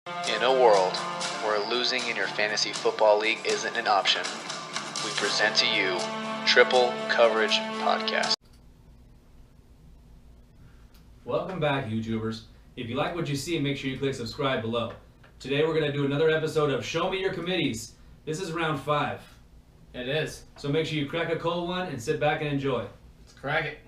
In a world where losing in your fantasy football league isn't an option, we present to you Triple Coverage Podcast. Welcome back, YouTubers. If you like what you see, make sure you click subscribe below. Today we're going to do another episode of Show Me Your Committees. This is round 5. It is. So make sure you crack a cold one and sit back and enjoy. Let's crack it.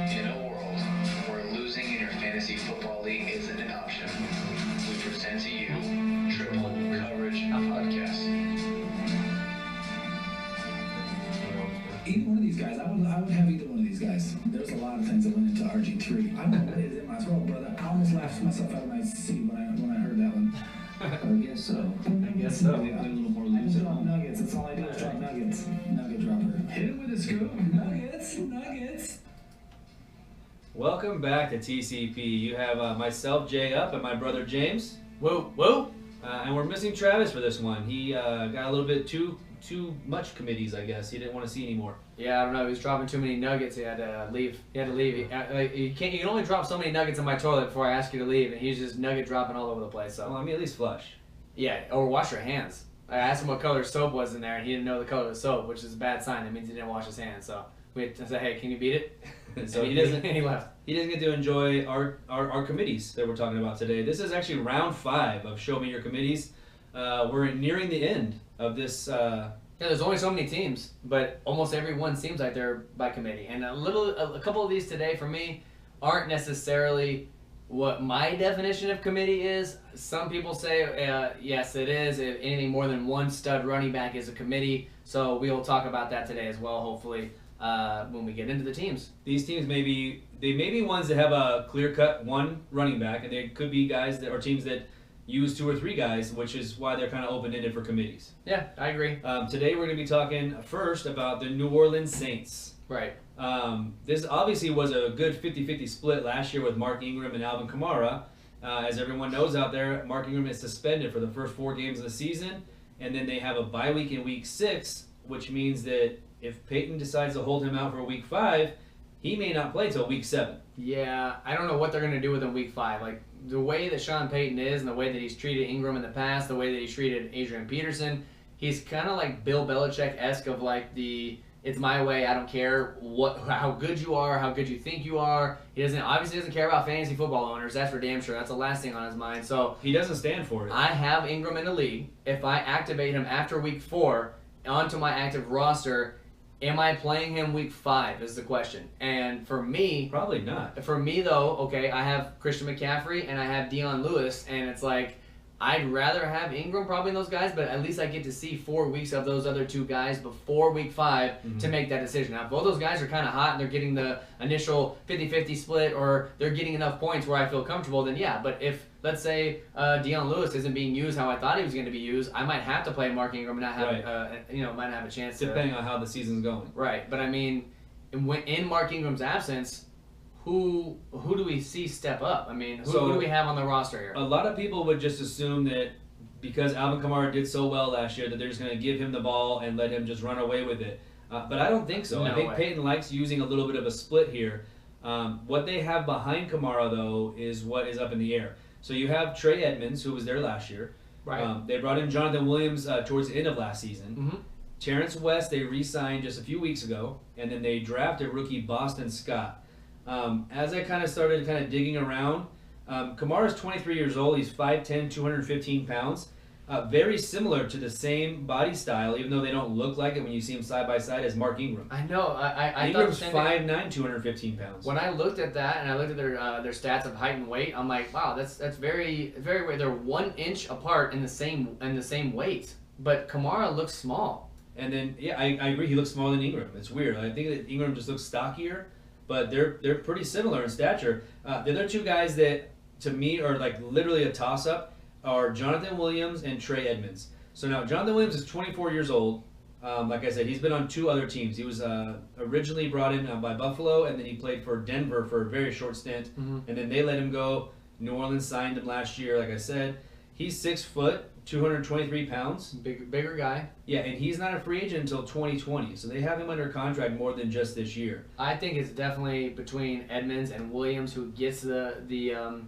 In a world where losing in your fantasy football league isn't an option, we present to you Triple Coverage Podcast. Either one of these guys, I would have either one of these guys. There's a lot of things that went into RG3. I know what is in my throat, brother. I almost laughed myself out of my seat when I heard that one. I guess so. I A little more loose. Drop nuggets. That's all I do is drop nuggets. Nugget dropper. Hit it with a scoop. Nuggets. Welcome back to TCP. You have myself, Jay, up, and my brother, James. Whoa. And we're missing Travis for this one. He got a little bit too much committees, I guess. He didn't want to see anymore. Yeah, I don't know. He was dropping too many nuggets. He had to leave. You can only drop so many nuggets in my toilet before I ask you to leave, and he's just nugget dropping all over the place. So Well, I mean, at least flush. yeah, or wash your hands. I asked him what color soap was in there, and he didn't know the color of the soap, which is a bad sign. That means he didn't wash his hands. So we had to say, hey, can you beat it? So and he doesn't. And he left. He doesn't get to enjoy our committees that we're talking about today. This is actually round 5 of Show Me Your Committees. We're nearing the end of this. Yeah, there's only so many teams, but almost everyone seems like they're by committee. And a couple of these today for me aren't necessarily what my definition of committee is. Some people say, yes, it is. If anything more than one stud running back is a committee. So we'll talk about that today as well, hopefully, when we get into the teams. These teams may be ones that have a clear-cut one running back, and they could be guys that or teams that use 2 or 3 guys, which is why they're kind of open-ended for committees. Yeah, I agree. Today we're going to be talking first about the New Orleans Saints. Right. This obviously was a good 50-50 split last year with Mark Ingram and Alvin Kamara. As everyone knows out there, Mark Ingram is suspended for the first 4 games of the season, and then they have a bye week in week 6, which means that if Peyton decides to hold him out for week 5, he may not play till week 7. Yeah, I don't know what they're going to do with him week 5. Like, the way that Sean Payton is and the way that he's treated Ingram in the past, the way that he's treated Adrian Peterson, he's kind of like Bill Belichick-esque of like it's my way, I don't care how good you are, how good you think you are. He obviously doesn't care about fantasy football owners, that's for damn sure. That's the last thing on his mind. So He doesn't stand for it. I have Ingram in the league. If I activate him after week 4 onto my active roster, am I playing him week 5 is the question. And for me... Probably not. For me, though, okay, I have Christian McCaffrey and I have Dion Lewis, and it's like, I'd rather have Ingram probably than those guys, but at least I get to see 4 weeks of those other 2 guys before week 5 to make that decision. Now, if both those guys are kind of hot and they're getting the initial 50-50 split or they're getting enough points where I feel comfortable, then yeah. But if, let's say, Dion Lewis isn't being used how I thought he was going to be used, I might have to play Mark Ingram and not have, might have a chance Depending on how the season's going. Right, but I mean, in Mark Ingram's absence, who do we see step up? I mean, who do we have on the roster here? A lot of people would just assume that because Alvin Kamara did so well last year that they're just going to give him the ball and let him just run away with it. But I don't think so. No I think way. Peyton likes using a little bit of a split here. What they have behind Kamara, though, is what is up in the air. So you have Trey Edmonds, who was there last year. Right. They brought in Jonathan Williams towards the end of last season. Mm-hmm. Terrence West they re-signed just a few weeks ago, and then they drafted rookie Boston Scott. As I started digging around, Kamara's 23 years old. He's 5'10", 215 pounds. Very similar to the same body style, even though they don't look like it when you see them side by side, as Mark Ingram. I know. I Ingram's thought the same thing. 5'9", 215 pounds. When I looked at that and I looked at their stats of height and weight, I'm like, wow, that's very very weird. They're 1 inch apart in the same weight, but Kamara looks small. And then I agree. He looks smaller than Ingram. It's weird. I think that Ingram just looks stockier, but they're pretty similar in stature. The other 2 guys that to me are like literally a toss up are Jonathan Williams and Trey Edmonds. So now Jonathan Williams is 24 years old. Like I said, he's been on 2 other teams. He was originally brought in by Buffalo, and then he played for Denver for a very short stint. And then they let him go. New Orleans signed him last year, like I said. He's 6 foot, 223 pounds. Bigger guy. Yeah, and he's not a free agent until 2020, so they have him under contract more than just this year. I think it's definitely between Edmonds and Williams who gets the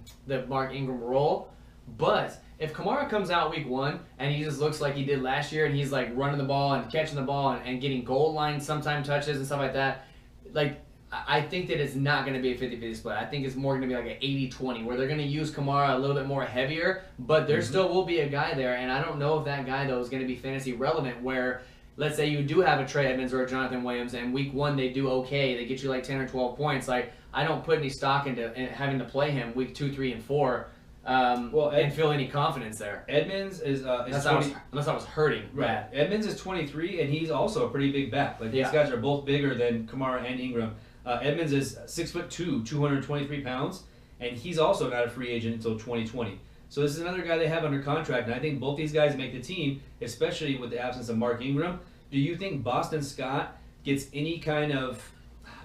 Mark Ingram role. But if Kamara comes out week 1 and he just looks like he did last year and he's like running the ball and catching the ball and getting goal line sometime touches and stuff like that, like I think that it's not going to be a 50-50 split. I think it's more going to be like an 80-20 where they're going to use Kamara a little bit more heavier, but there still will be a guy there, and I don't know if that guy, though, is going to be fantasy relevant where, let's say you do have a Trey Edmonds or a Jonathan Williams, and week 1 they do okay. They get you like 10 or 12 points. Like, I don't put any stock into having to play him week 2, 3, and 4 and feel any confidence there. Edmonds is unless I was hurting. Right. Bad. Edmonds is 23, and he's also a pretty big back. Like, these guys are both bigger than Kamara and Ingram. Edmonds is 6'2", 223 pounds, and he's also not a free agent until 2020. So this is another guy they have under contract, and I think both these guys make the team, especially with the absence of Mark Ingram. Do you think Boston Scott gets any kind of,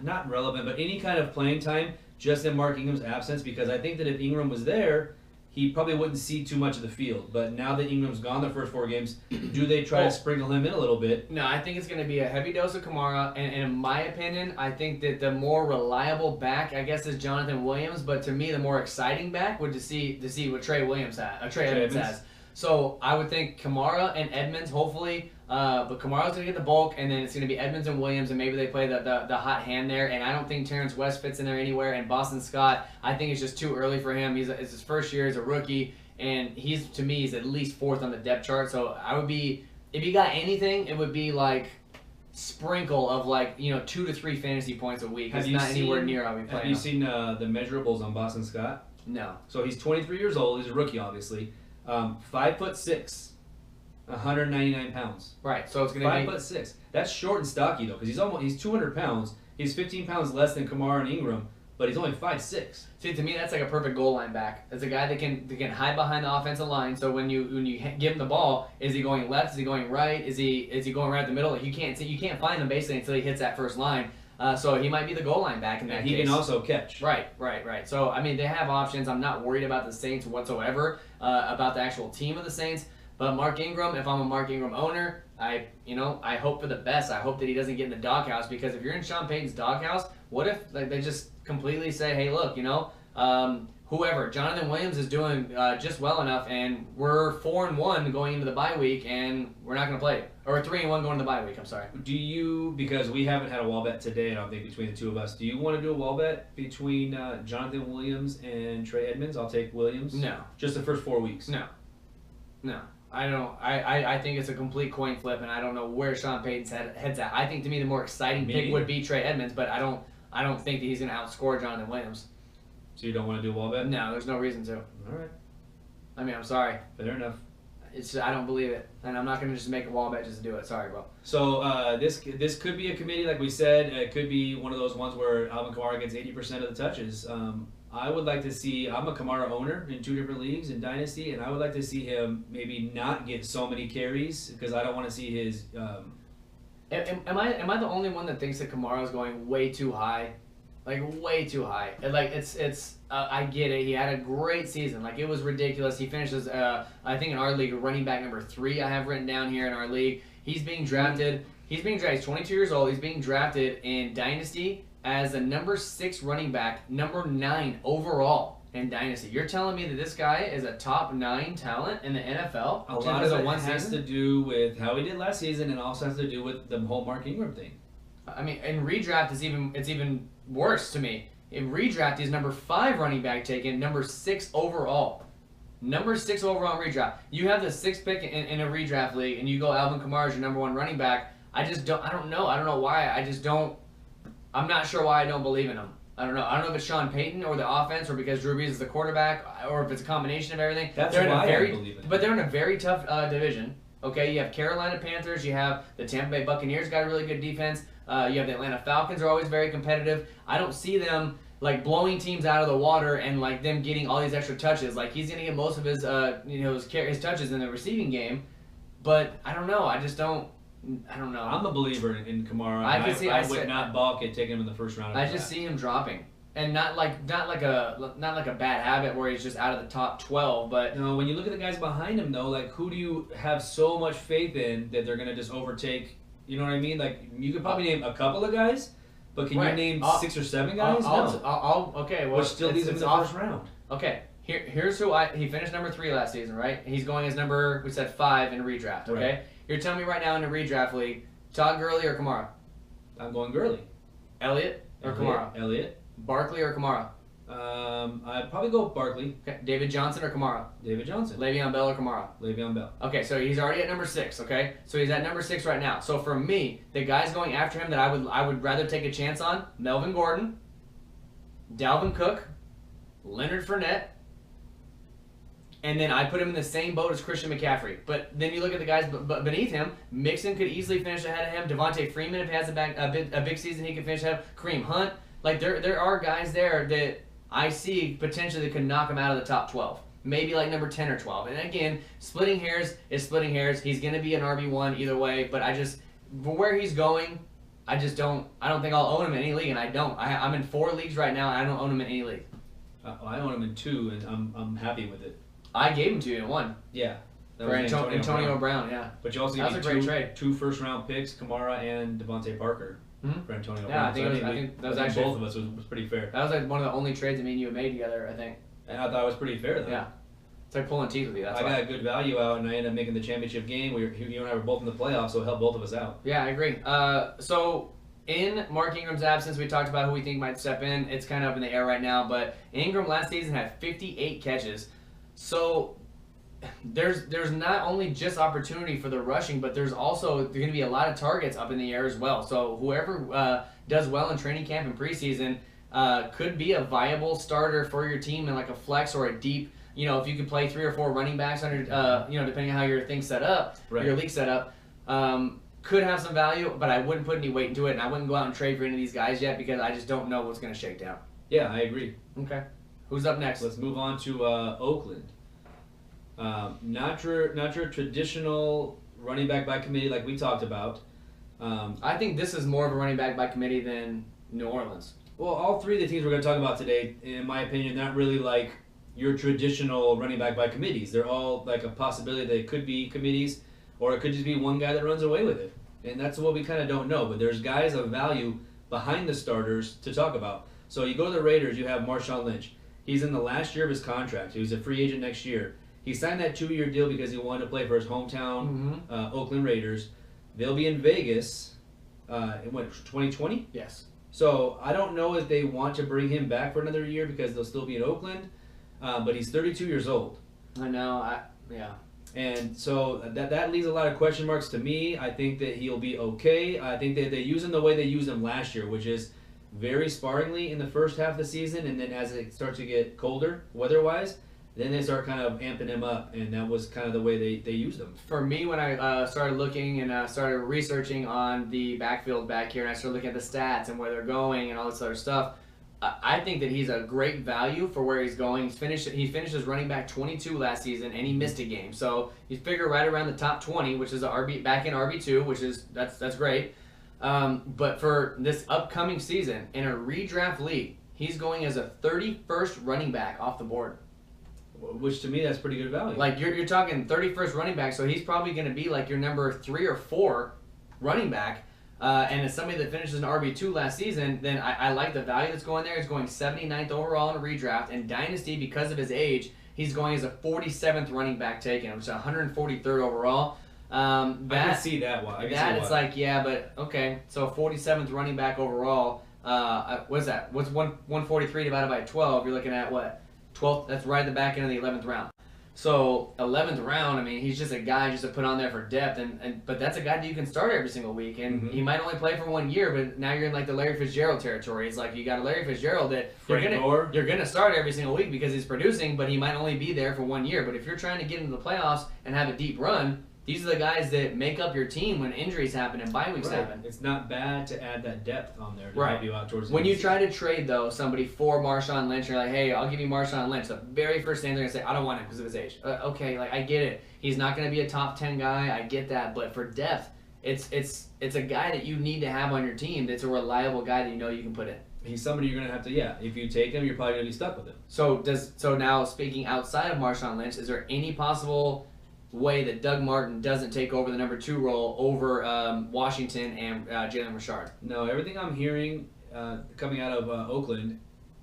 not relevant, but any kind of playing time just in Mark Ingram's absence? Because I think that if Ingram was there, he probably wouldn't see too much of the field. But now that Ingram's gone the first 4 games, do they try to sprinkle him in a little bit? No, I think it's going to be a heavy dose of Kamara. And in my opinion, I think that the more reliable back, I guess, is Jonathan Williams. But to me, the more exciting back would to see what Trey Edmonds has. So I would think Kamara and Edmonds, hopefully. But Kamara's going to get the bulk, and then it's going to be Edmonds and Williams, and maybe they play the hot hand there. And I don't think Terrence West fits in there anywhere. And Boston Scott, I think it's just too early for him. It's his first year as a rookie, and he's at least 4th on the depth chart. So I would be, if you got anything, it would be like sprinkle of 2 to 3 fantasy points a week. It's not anywhere near I'll be playing. Have you seen the measurables on Boston Scott? No. So he's 23 years old. He's a rookie, obviously. 5'6". 199 pounds. Right, so it's going to be 5'6". That's short and stocky though, because he's 200 pounds. He's 15 pounds less than Kamara and Ingram, but he's only 5'6". See, to me, that's like a perfect goal line back. It's a guy that can hide behind the offensive line. So when you give him the ball, is he going left? Is he going right? Is he going right in the middle? You can't find him basically until he hits that first line. So he might be the goal line back in that case. He can also catch. Right. So I mean, they have options. I'm not worried about the Saints whatsoever, about the actual team of the Saints. But Mark Ingram, if I'm a Mark Ingram owner, I hope for the best. I hope that he doesn't get in the doghouse, because if you're in Sean Payton's doghouse, what if they just completely say, hey, look, whoever, Jonathan Williams is doing just well enough, and we're 4-1 going into the bye week, and we're not going to play it. Or 3-1 going into the bye week, I'm sorry. Do you, because we haven't had a wall bet today, I don't think, between the two of us, do you want to do a wall bet between Jonathan Williams and Trey Edmonds? I'll take Williams. No. Just the first 4 weeks? No. I don't. I think it's a complete coin flip, and I don't know where Sean Payton's head's at. I think to me the more exciting pick would be Trey Edmonds, but I don't think that he's going to outscore Jonathan Williams. So you don't want to do a wall bet? No, there's no reason to. All right. I mean, I'm sorry. Fair enough. I don't believe it, and I'm not going to just make a wall bet just to do it. Sorry, bro. So this could be a committee, like we said. It could be one of those ones where Alvin Kamara gets 80% of the touches. I would like to see, I'm a Kamara owner in 2 different leagues in Dynasty, and I would like to see him maybe not get so many carries, because I don't want to see his... Am I the only one that thinks that Kamara is going way too high? Like, way too high. I get it. He had a great season. Like, it was ridiculous. He finishes, I think in our league, running back number 3 I have written down here in our league. He's being drafted. He's 22 years old. He's being drafted in Dynasty as the number 6 running back, number 9 overall in Dynasty. You're telling me that this guy is a top 9 talent in the NFL? A lot of it has to do with how he did last season, and also has to do with the whole Mark Ingram thing. I mean, in redraft, it's even worse to me. In redraft, he's number 5 running back taken, number 6 overall. Number 6 overall in redraft. You have the 6th pick in a redraft league, and you go Alvin Kamara as your number 1 running back. I don't know. I don't know why. I'm not sure why I don't believe in him. I don't know. I don't know if it's Sean Payton or the offense, or because Drew Brees is the quarterback, or if it's a combination of everything. That's why I believe in him. But they're in a very tough division. Okay, you have Carolina Panthers, you have the Tampa Bay Buccaneers, got a really good defense. You have the Atlanta Falcons, are always very competitive. I don't see them blowing teams out of the water and them getting all these extra touches. He's gonna get most of his his touches in the receiving game, but I don't know. I don't know. I'm a believer in Kamara. I would not balk at taking him in the first round. I just see him dropping. And not like a bad habit where he's just out of the top 12, but No, when you look at the guys behind him, though, like, who do you have so much faith in that they're going to just overtake? You know what I mean? Like, you could probably name a couple of guys, but can you name 6 or 7 guys? Okay, well, which still leaves him in the first round. Okay, here's who he finished number 3 last season, right? He's going as number, we said 5 in redraft, okay? Right. You're telling me right now in the redraft league, Todd Gurley or Kamara? I'm going Gurley. Elliott or Kamara? Elliott. Barkley or Kamara? I'd probably go Barkley. Okay. David Johnson or Kamara? David Johnson. Le'Veon Bell or Kamara? Le'Veon Bell. Okay, so he's already at number 6. Okay, so he's at number 6 right now. So for me, the guys going after him that I would rather take a chance on: Melvin Gordon, Dalvin Cook, Leonard Fournette, and then I put him in the same boat as Christian McCaffrey. But then you look at the guys beneath him. Mixon could easily finish ahead of him. Devontae Freeman, if he has a big season, he could finish ahead of Kareem Hunt. Like, there are guys there that I see potentially that could knock him out of the top 12. Maybe like number 10 or 12. And again, splitting hairs is splitting hairs. He's going to be an RB1 either way. But for where he's going, I don't think I'll own him in any league. And I don't. I'm in 4 leagues right now, and I don't own him in any league. I own him in 2, and I'm happy with it. I gave him to you in 1. Yeah. For Antonio Brown, yeah. But you also That was a great trade. 2 first-round picks, Kamara and Devontae Parker. For Antonio Brown. Yeah, I think that was actually both of us was pretty fair. That was like one of the only trades that me and you made together, I think. And I thought it was pretty fair, though. Yeah. It's like pulling teeth with you. That's I why. got a good value out, and I ended up making the championship game. You and I were both in the playoffs, so it helped both of us out. Yeah, I agree. So in Mark Ingram's absence, we talked about who we think might step in. It's kind of up in the air right now, but Ingram last season had 58 catches. So there's not only just opportunity for the rushing, but there's also going to be a lot of targets up in the air as well. So whoever does well in training camp and preseason could be a viable starter for your team in like a flex or a deep. You know, if you could play 3 or 4 running backs under, depending on how your thing's set up, your league set up, could have some value. But I wouldn't put any weight into it, and I wouldn't go out and trade for any of these guys yet because I just don't know what's going to shake down. Yeah, I agree. Okay, who's up next? Let's move on to Oakland. Not your traditional running back by committee like we talked about. I think this is more of a running back by committee than New Orleans. Well, all 3 of the teams we're going to talk about today, in my opinion, not really like your traditional running back by committees. They're all like a possibility that it could be committees, or it could just be one guy that runs away with it. And that's what we kind of don't know. But there's guys of value behind the starters to talk about. So you go to the Raiders, you have Marshawn Lynch. He's in the last year of his contract. He's a free agent next year. He signed that 2-year deal because he wanted to play for his hometown Oakland Raiders. They'll be in Vegas in 2020? Yes. So I don't know if they want to bring him back for another year because they'll still be in Oakland. But he's 32 years old. I know. And so that leaves a lot of question marks to me. I think that he'll be okay. I think that they use him the way they used him last year, which is very sparingly in the first half of the season, and then as it starts to get colder weather-wise, then they start kind of amping him up, and that was kind of the way they used him. For me, when I started looking and started researching on the backfield back here, and I started looking at the stats and where they're going and all this other stuff, I think that he's a great value for where he's going. He finished as running back 22 last season, and he missed a game. So you figure right around the top 20, which is back in RB2, which is that's great. But for this upcoming season in a redraft league, he's going as a 31st running back off the board. Which to me, that's pretty good value. Like you're talking 31st running back, so he's probably going to be like your number 3 or 4 running back. And as somebody that finishes an RB2 last season, then I like the value that's going there. He's going 79th overall in a redraft. And Dynasty, because of his age, he's going as a 47th running back taken, which is 143rd overall. I can see that. It's like, yeah, but okay. So 47th running back overall. What's that? What's 143 divided by 12? You're looking at what? 12th. That's right at the back end of the 11th round. So 11th round, I mean, he's just a guy just to put on there for depth, but that's a guy that you can start every single week, and he might only play for 1 year, but now you're in like the Larry Fitzgerald territory. It's like you got a Larry Fitzgerald that you're gonna start every single week because he's producing, but he might only be there for 1 year. But if you're trying to get into the playoffs and have a deep run, these are the guys that make up your team when injuries happen and bye weeks happen. It's not bad to add that depth on there to help you out towards the When you try to trade, though, somebody for Marshawn Lynch, you're like, hey, I'll give you Marshawn Lynch. The very first thing they're going to say, I don't want him because of his age. Okay, like, I get it. He's not going to be a top 10 guy. I get that. But for depth, it's a guy that you need to have on your team that's a reliable guy that you know you can put in. he's somebody you're going to have to, if you take him, you're probably going to be stuck with him. So now speaking outside of Marshawn Lynch, is there any possible way that Doug Martin doesn't take over the number 2 role over Washington and Jalen Richard? No, everything I'm hearing coming out of Oakland,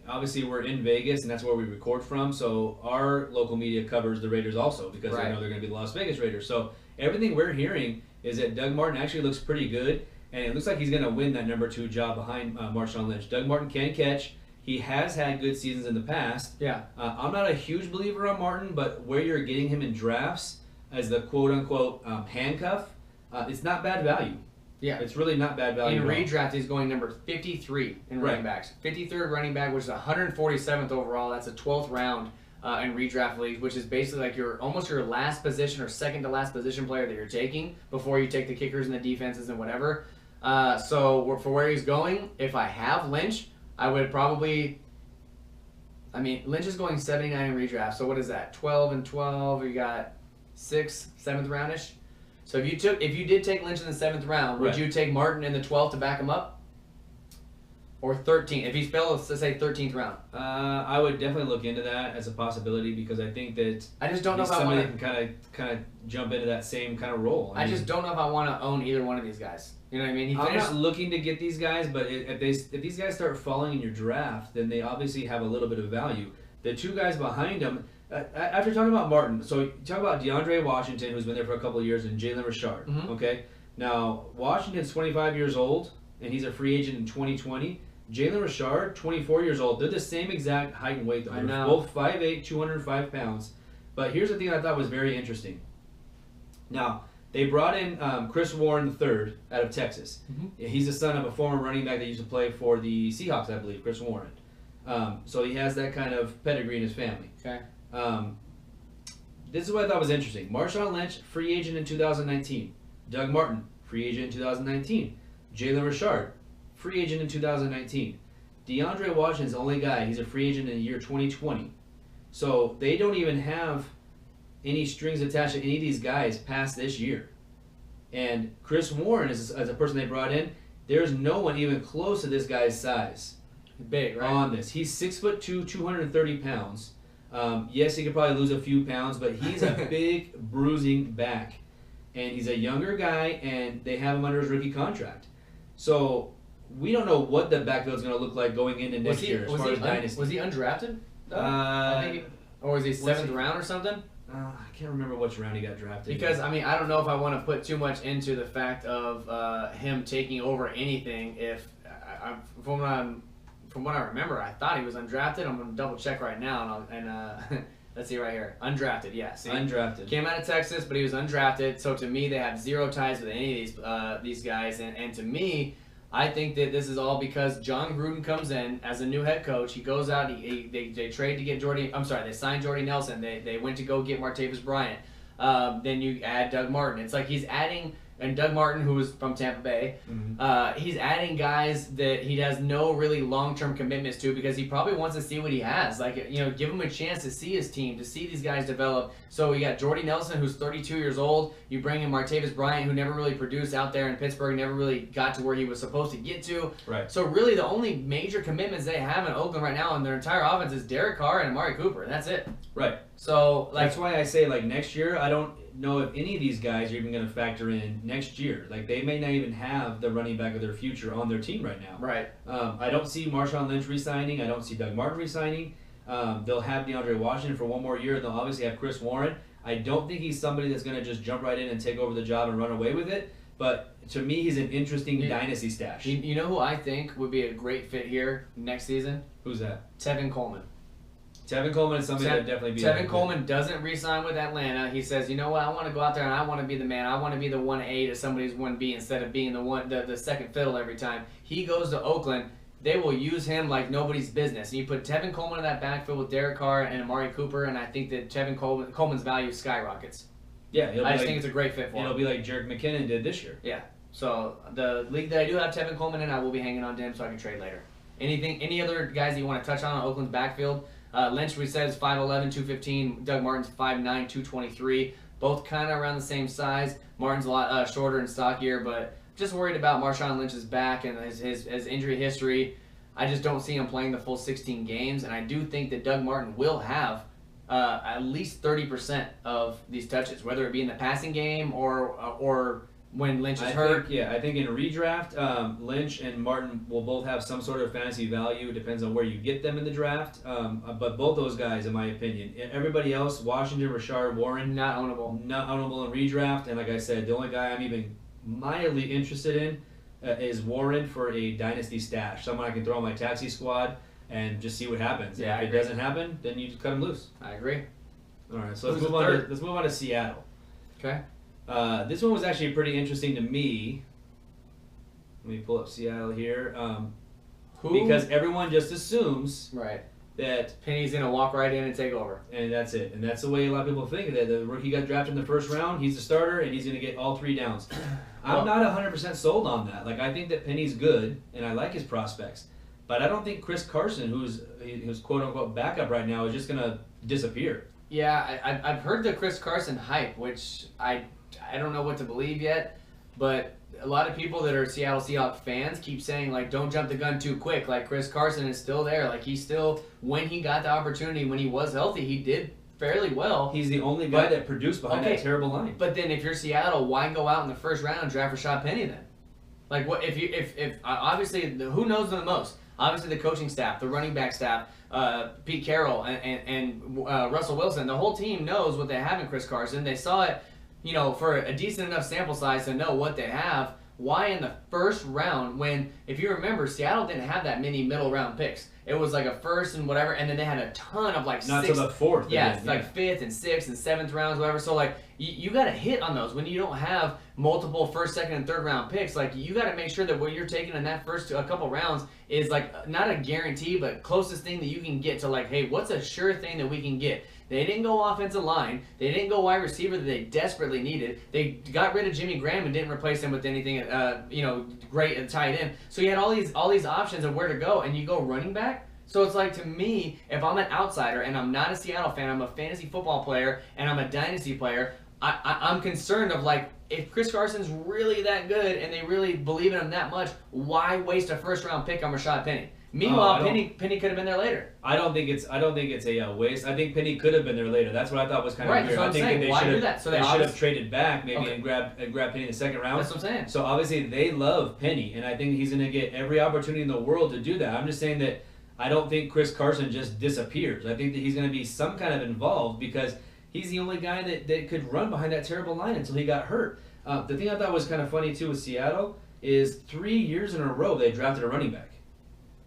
obviously we're in Vegas and that's where we record from, so our local media covers the Raiders also because they know they're going to be the Las Vegas Raiders. So everything we're hearing is that Doug Martin actually looks pretty good, and it looks like he's going to win that number 2 job behind Marshawn Lynch. Doug Martin can catch. He has had good seasons in the past. Yeah. I'm not a huge believer on Martin, but where you're getting him in drafts as the quote-unquote handcuff, it's not bad value. Yeah. It's really not bad value. In redraft, he's going number 53 in running backs. 53rd running back, which is 147th overall. That's a 12th round in redraft leagues, which is basically like almost your last position or second to last position player that you're taking before you take the kickers and the defenses and whatever. So for where he's going, if I have Lynch, I would probably... I mean, Lynch is going 79 in redraft, so what is that? 12 and 12, you got 6th, 7th roundish. So if you did take Lynch in the 7th round, would you take Martin in the 12th to back him up? Or 13th? If he fell, let's say 13th round. I would definitely look into that as a possibility because I think that I just don't know if somebody can kind of jump into that same kind of role. I just don't know if I want to own either one of these guys. You know what I mean? I'm not looking to get these guys, but if these guys start falling in your draft, then they obviously have a little bit of value. The 2 guys behind them, after talking about Martin, so you talk about DeAndre Washington, who's been there for a couple of years, and Jalen Richard. Okay, now Washington's 25 years old, and he's a free agent in 2020. Jalen Richard, 24 years old. They're the same exact height and weight, though. I know. They're both 5'8", 205 pounds. But here's the thing I thought was very interesting. Now, they brought in Chris Warren III out of Texas. He's the son of a former running back that used to play for the Seahawks, I believe, Chris Warren. So he has that kind of pedigree in his family. Okay. This is what I thought was interesting. Marshawn Lynch, free agent in 2019. Doug Martin, free agent in 2019. Jalen Richard, free agent in 2019. DeAndre Washington's the only guy. He's a free agent in the year 2020. So they don't even have any strings attached to any of these guys past this year. And Chris Warren, as a person they brought in, there's no one even close to this guy's size. Big, right? On this. He's 6'2", 230 pounds. Yes, he could probably lose a few pounds, but he's a big, bruising back. And he's a younger guy, and they have him under his rookie contract. So we don't know what the backfield's going to look like going into next year as far as dynasty. Was he undrafted? Or was he 7th round or something? I can't remember which round he got drafted. Because, I mean, I don't know if I want to put too much into the fact of him taking over anything. If from what I remember, I thought he was undrafted. I'm going to double check right now. And let's see right here. Undrafted, yeah. See? Undrafted. Came out of Texas, but he was undrafted. So to me, they have zero ties with any of these guys. And to me, I think that this is all because John Gruden comes in as a new head coach. He goes out. They trade to get they signed Jordy Nelson. They went to go get Martavis Bryant. Then you add Doug Martin. It's like he's adding, and Doug Martin, who was from Tampa Bay, he's adding guys that he has no really long-term commitments to because he probably wants to see what he has. Like, give him a chance to see his team, to see these guys develop. So we got Jordy Nelson, who's 32 years old. You bring in Martavis Bryant, who never really produced out there in Pittsburgh, never really got to where he was supposed to get to. Right. So really the only major commitments they have in Oakland right now in their entire offense is Derek Carr and Amari Cooper. That's it. Right. So that's why I say, like, next year, I don't know if any of these guys are even going to factor in next year. Like, they may not even have the running back of their future on their team right now. Right. I don't see Marshawn Lynch re-signing. I don't see Doug Martin re-signing. They'll have DeAndre Washington for one more year, and they'll obviously have Chris Warren. I don't think he's somebody that's going to just jump right in and take over the job and run away with it. But to me, he's an interesting dynasty stash. You know who I think would be a great fit here next season? Who's that? Tevin Coleman. Tevin Coleman is somebody that would definitely be. Tevin Coleman doesn't re-sign with Atlanta. He says, you know what, I want to go out there and I want to be the man. I want to be the 1A to somebody's 1B instead of being the second fiddle every time. He goes to Oakland. They will use him like nobody's business. And you put Tevin Coleman in that backfield with Derek Carr and Amari Cooper, and I think that Tevin Coleman's value skyrockets. Yeah, I just think it's a great fit for him. It'll be like Jerick McKinnon did this year. Yeah. So the league that I do have Tevin Coleman in, I will be hanging on to him so I can trade later. Any other guys that you want to touch on Oakland's backfield? Lynch, we said, is 5'11", 215. Doug Martin's 5'9", 223. Both kind of around the same size. Martin's a lot shorter and stockier, but just worried about Marshawn Lynch's back and his injury history. I just don't see him playing the full 16 games, and I do think that Doug Martin will have at least 30% of these touches, whether it be in the passing game or when Lynch is hurt. I think in redraft, Lynch and Martin will both have some sort of fantasy value. It depends on where you get them in the draft. But both those guys, in my opinion, everybody else, Washington, Rashard, Warren, Not ownable. not ownable in redraft. And like I said, the only guy I'm even mildly interested in is Warren for a dynasty stash. Someone I can throw on my taxi squad and just see what happens. Yeah, If it doesn't happen, then you just cut him loose. I agree. All right, so let's Who's move the on. third? Let's move on to Seattle. Okay. This one was actually pretty interesting to me. Let me pull up Seattle here. Who? Because everyone just assumes Right. that, Penny's going to walk right in and take over. and that's it. And that's the way a lot of people think of it. The rookie got drafted in the first round, he's the starter, and he's going to get all 3 downs. I'm not 100% sold on that. Like, I think that Penny's good, and I like his prospects. But I don't think Chris Carson, who's quote-unquote backup right now, is just going to disappear. Yeah, I've heard the Chris Carson hype, which I don't know what to believe yet, but a lot of people that are Seattle Seahawks fans keep saying, like, don't jump the gun too quick. Like, Chris Carson is still there. Like, he's still, when he got the opportunity, when he was healthy, he did fairly well. He's the only guy that produced behind that terrible line. But then if you're Seattle, why go out in the first round and draft Rashad Penny then? Like, what if obviously, who knows the most? Obviously, the coaching staff, the running back staff, Pete Carroll, and Russell Wilson. The whole team knows what they have in Chris Carson. They saw it, for a decent enough sample size to know what they have. Why in the first round when, if you remember, Seattle didn't have that many middle round picks. It was like a first and whatever, and then they had a ton of like Not sixth, till the fourth. yeah, again, like 5th and 6th and 7th rounds, whatever. So like you got to hit on those when you don't have multiple first, second, and third round picks. Like you got to make sure that what you're taking in that first a couple rounds is like not a guarantee, but closest thing that you can get to like, hey, what's a sure thing that we can get? They didn't go offensive line. They didn't go wide receiver that they desperately needed. They got rid of Jimmy Graham and didn't replace him with anything, great at tight end. So you had all these options of where to go, and you go running back. So it's like, to me, if I'm an outsider and I'm not a Seattle fan, I'm a fantasy football player and I'm a dynasty player, I'm concerned of like, if Chris Carson's really that good and they really believe in him that much, why waste a first round pick on Rashad Penny? Meanwhile, Penny could have been there later. I don't think it's a waste. I think Penny could have been there later. That's what I thought was kind of weird. That's what I'm saying. Why do that? So they should have traded back maybe and grabbed Penny in the second round. That's what I'm saying. So obviously they love Penny, and I think he's going to get every opportunity in the world to do that. I'm just saying that I don't think Chris Carson just disappears. I think that he's going to be some kind of involved because he's the only guy that could run behind that terrible line until he got hurt. The thing I thought was kind of funny too with Seattle is 3 years in a row they drafted a running back.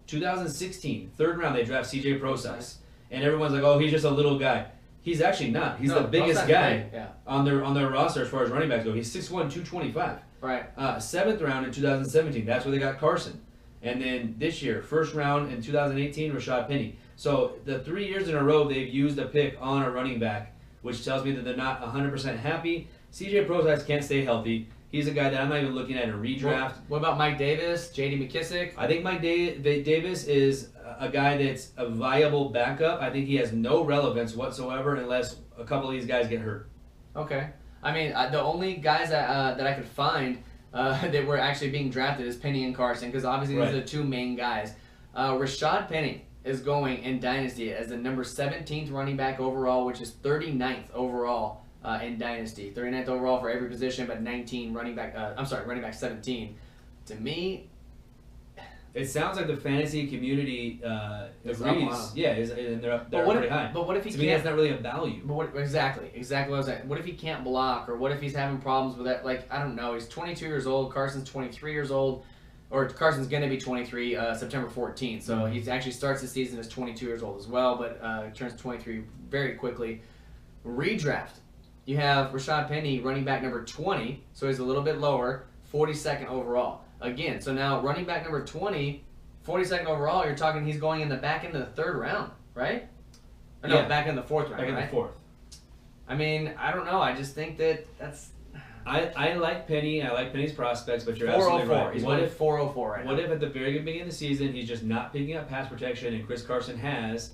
2016, third round, they draft CJ Prosise. And everyone's like, oh, he's just a little guy. He's actually not. He's the biggest guy on their roster as far as running backs go. He's 6'1", 225. Right. 7th round in 2017, that's where they got Carson. And then this year, first round in 2018, Rashad Penny. So the 3 years in a row, they've used a pick on a running back, which tells me that they're not 100% happy. CJ Prosise can't stay healthy. He's a guy that I'm not even looking at in redraft. What about Mike Davis, J.D. McKissick? I think Mike Davis is a guy that's a viable backup. I think he has no relevance whatsoever unless a couple of these guys get hurt. Okay. I mean, the only guys that I could find that were actually being drafted is Penny and Carson, because obviously these are the two main guys. Rashad Penny is going in Dynasty as the number 17th running back overall, which is 39th overall. In Dynasty, 39th overall for every position, but 19 running back. Running back 17. To me, it sounds like the fantasy community agrees. Yeah, and they're pretty high. But what if he to can't? Me, that's not really a value. But exactly what I was saying. What if he can't block, or what if he's having problems with that? Like, I don't know. He's 22 years old. Carson's 23 years old. Or Carson's going to be 23 September 14th. So he actually starts the season as 22 years old as well, but turns 23 very quickly. Redraft. You have Rashad Penny, running back number 20, so he's a little bit lower, 42nd overall. Again, so now running back number 20, 42nd overall, you're talking he's going in the back end of the third round, right? Or no, back in the fourth round, back in the fourth. I mean, I don't know. I just think that's... I like Penny. I like Penny's prospects, but you're absolutely right. He's what if 404 right now? What if at the very beginning of the season he's just not picking up pass protection and Chris Carson has,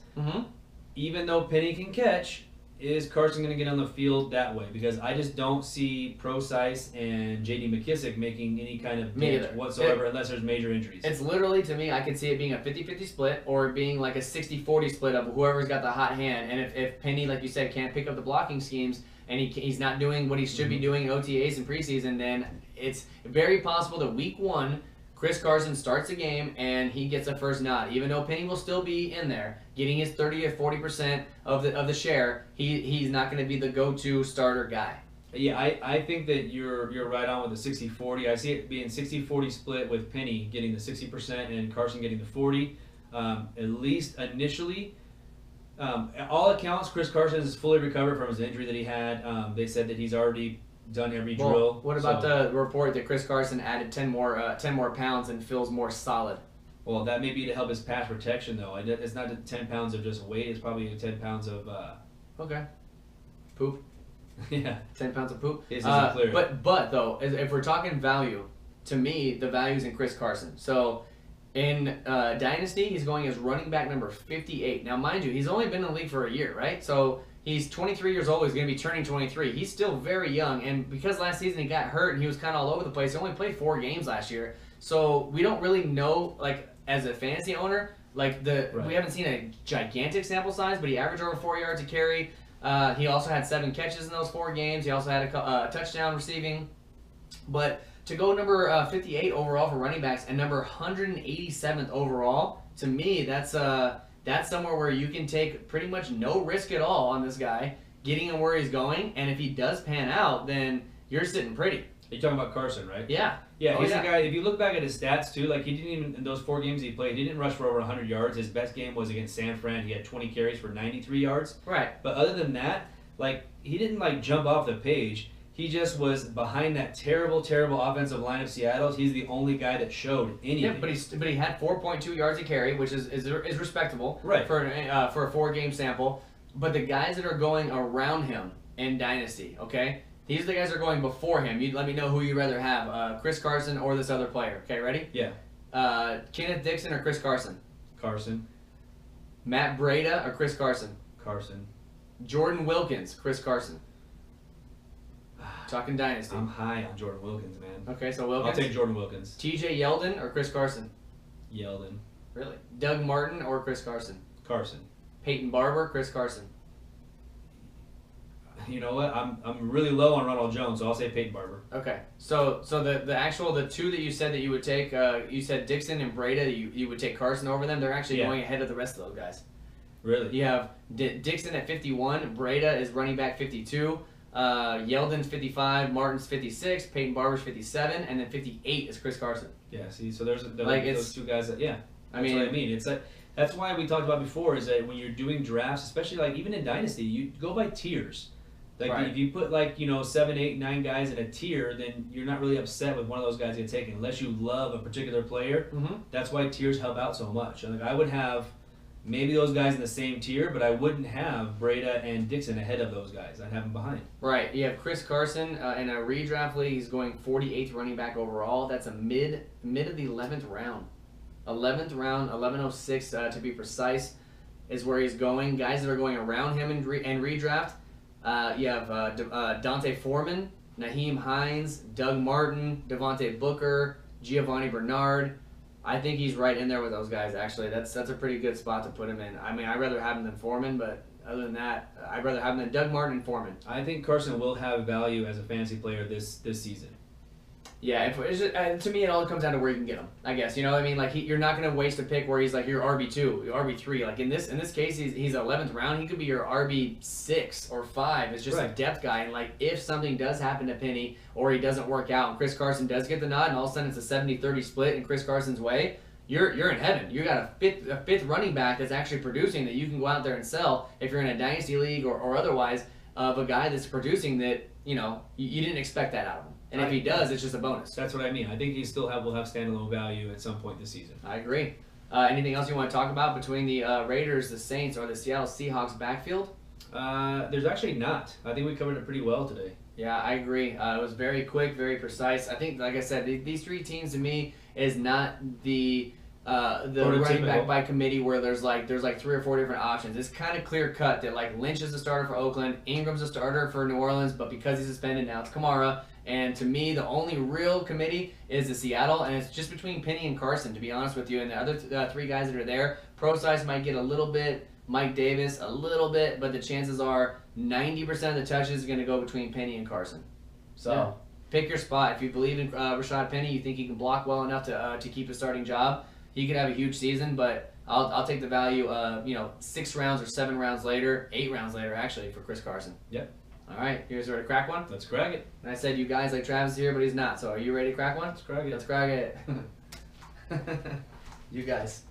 even though Penny can catch, is Carson going to get on the field that way? Because I just don't see Procise and J.D. McKissick making any kind of damage whatsoever unless there's major injuries. It's literally, to me, I could see it being a 50-50 split or being like a 60-40 split of whoever's got the hot hand. And if Penny, like you said, can't pick up the blocking schemes and he's not doing what he should be doing in OTAs and preseason, then it's very possible that week 1, Chris Carson starts the game and he gets a first nod. Even though Penny will still be in there, getting his 30 or 40% of the share, he's not going to be the go-to starter guy. Yeah, I think that you're right on with the 60-40. I see it being 60-40 split with Penny getting the 60% and Carson getting the 40. At least initially, all accounts, Chris Carson is fully recovered from his injury that he had. They said that he's already done every drill. What about the report that Chris Carson added 10 more pounds and feels more solid? Well, that may be to help his pass protection, though. It's not 10 pounds of just weight. It's probably 10 pounds of okay, poop. Yeah, 10 pounds of poop. This isn't clear. But though, if we're talking value, to me the value's in Chris Carson. So in Dynasty, he's going as running back number 58. Now, mind you, he's only been in the league for a year, right? So he's 23 years old. He's going to be turning 23. He's still very young. And because last season he got hurt and he was kind of all over the place, he only played 4 games last year. So we don't really know, like, as a fantasy owner, like we haven't seen a gigantic sample size, but he averaged over 4 yards a carry. He also had 7 catches in those 4 games. He also had a touchdown receiving. But to go number 58 overall for running backs and number 187th overall, to me, that's somewhere where you can take pretty much no risk at all on this guy, getting him where he's going. And if he does pan out, then you're sitting pretty. You're talking about Carson, right? Yeah. Yeah, he's a guy, if you look back at his stats too, like he didn't even, in those 4 games he played, he didn't rush for over 100 yards. His best game was against San Fran. He had 20 carries for 93 yards. Right. But other than that, like, he didn't like jump off the page. He just was behind that terrible, terrible offensive line of Seattle's. He's the only guy that showed anything. Yeah, but he had 4.2 yards a carry, which is respectable, right, for a 4-game sample. But the guys that are going around him in Dynasty, okay, these are the guys that are going before him. You let me know who you'd rather have, Chris Carson or this other player. Okay, ready? Yeah. Kenneth Dixon or Chris Carson? Carson. Matt Breida or Chris Carson? Carson. Jordan Wilkins, Chris Carson. Talking Dynasty. I'm high on Jordan Wilkins, man. Okay, so Wilkins. I'll take Jordan Wilkins. TJ Yeldon or Chris Carson? Yeldon. Really? Doug Martin or Chris Carson? Carson. Peyton Barber, Chris Carson. You know what? I'm really low on Ronald Jones, so I'll say Peyton Barber. Okay, so the 2 that you said that you would take, you said Dixon and Breida, you would take Carson over them. They're actually going ahead of the rest of those guys. Really? You have Dixon at 51, Breida is running back 52, Yeldon's 55, Martin's 56, Peyton Barber's 57, and then 58 is Chris Carson. Yeah. See, so there's like those 2 guys that that's I mean, what I mean. It's like, that's why we talked about before, is that when you're doing drafts, especially like even in Dynasty, you go by tiers. Like, right. If you put 7, 8, 9 guys in a tier, then you're not really upset with one of those guys getting taken unless you love a particular player. Mm-hmm. That's why tiers help out so much. Like, I would have maybe those guys in the same tier, but I wouldn't have Breida and Dixon ahead of those guys. I'd have them behind. Right. You have Chris Carson in a redraft league. He's going 48th running back overall. That's a mid of the 11th round. 11th round, 1106 to be precise, is where he's going. Guys that are going around him in redraft. You have Dante Foreman, Naheem Hines, Doug Martin, Devontae Booker, Giovanni Bernard. I think he's right in there with those guys, actually. That's a pretty good spot to put him in. I mean, I'd rather have him than Foreman, but other than that, I'd rather have him than Doug Martin and Foreman. I think Carson will have value as a fantasy player this season. Yeah, to me, it all comes down to where you can get him, I guess. You know what I mean? Like, you're not going to waste a pick where he's like your RB2, your RB3. Like, in this case, he's 11th round. He could be your RB6 or 5. It's just a depth guy. And, like, if something does happen to Penny or he doesn't work out and Chris Carson does get the nod and all of a sudden it's a 70-30 split in Chris Carson's way, you're in heaven. You got a fifth running back that's actually producing that you can go out there and sell if you're in a dynasty league or otherwise, of a guy that's producing that, you didn't expect that out of him. And if he does, it's just a bonus. That's what I mean. I think he still will have standalone value at some point this season. I agree. Anything else you want to talk about between the Raiders, the Saints, or the Seattle Seahawks backfield? There's actually not. I think we covered it pretty well today. Yeah, I agree. It was very quick, very precise. I think, like I said, these 3 teams to me is not the running back by committee where there's like 3 or 4 different options. It's kind of clear cut that like Lynch is the starter for Oakland, Ingram's a starter for New Orleans, but because he's suspended now it's Kamara. And to me, the only real committee is the Seattle, and it's just between Penny and Carson, to be honest with you. And the other 3 guys that are there, Procise might get a little bit, Mike Davis a little bit, but the chances are 90% of the touches are going to go between Penny and Carson. So pick your spot. If you believe in Rashad Penny, you think he can block well enough to keep a starting job, he could have a huge season. But I'll take the value, 6 rounds or 7 rounds later, 8 rounds later actually, for Chris Carson. Yep. All right, here's where to crack one. Let's crack it. And I said you guys like Travis here, but he's not. So are you ready to crack one? Let's crack it. Let's crack it. You guys.